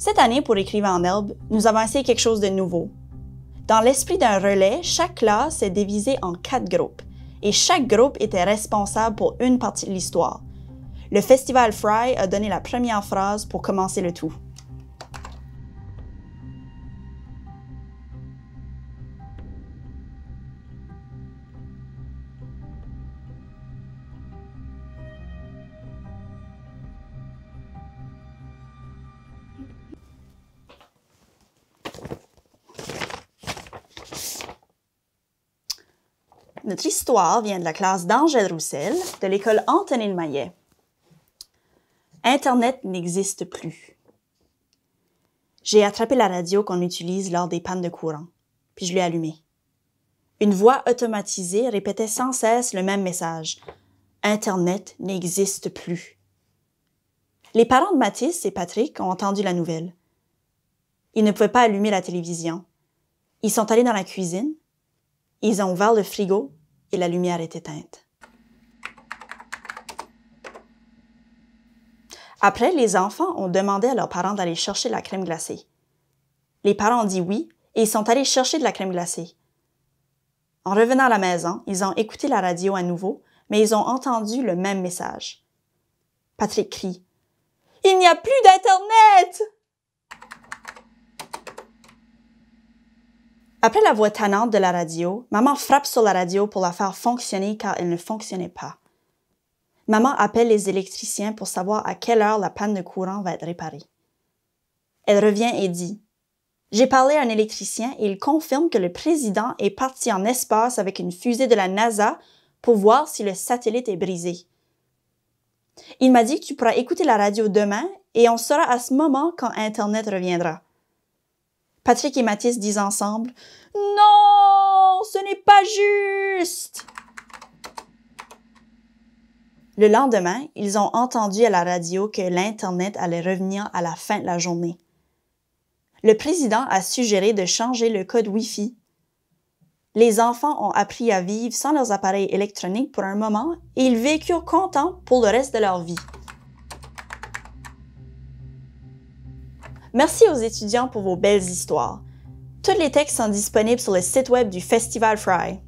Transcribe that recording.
Cette année, pour Écrivains en herbe, nous avons essayé quelque chose de nouveau. Dans l'esprit d'un relais, chaque classe est divisée en 4 groupes, et chaque groupe était responsable pour une partie de l'histoire. Le Festival Fry a donné la première phrase pour commencer le tout. Notre histoire vient de la classe d'Angèle Roussel de l'école Antonine Maillet. Internet n'existe plus. J'ai attrapé la radio qu'on utilise lors des pannes de courant, puis je l'ai allumée. Une voix automatisée répétait sans cesse le même message. Internet n'existe plus. Les parents de Mathis et Patrick ont entendu la nouvelle. Ils ne pouvaient pas allumer la télévision. Ils sont allés dans la cuisine, ils ont ouvert le frigo et la lumière est éteinte. Après, les enfants ont demandé à leurs parents d'aller chercher la crème glacée. Les parents ont dit oui et ils sont allés chercher de la crème glacée. En revenant à la maison, ils ont écouté la radio à nouveau, mais ils ont entendu le même message. Patrick crie « Il n'y a plus d'Internet! » Après la voix tannante de la radio, maman frappe sur la radio pour la faire fonctionner car elle ne fonctionnait pas. Maman appelle les électriciens pour savoir à quelle heure la panne de courant va être réparée. Elle revient et dit « J'ai parlé à un électricien et il confirme que le président est parti en espace avec une fusée de la NASA pour voir si le satellite est brisé. Il m'a dit que tu pourras écouter la radio demain et on saura à ce moment quand Internet reviendra. » Patrick et Mathis disent ensemble « Non, ce n'est pas juste! » Le lendemain, ils ont entendu à la radio que l'Internet allait revenir à la fin de la journée. Le président a suggéré de changer le code Wi-Fi. Les enfants ont appris à vivre sans leurs appareils électroniques pour un moment et ils vécurent contents pour le reste de leur vie. Merci aux étudiants pour vos belles histoires. Tous les textes sont disponibles sur le site web du Festival Fry.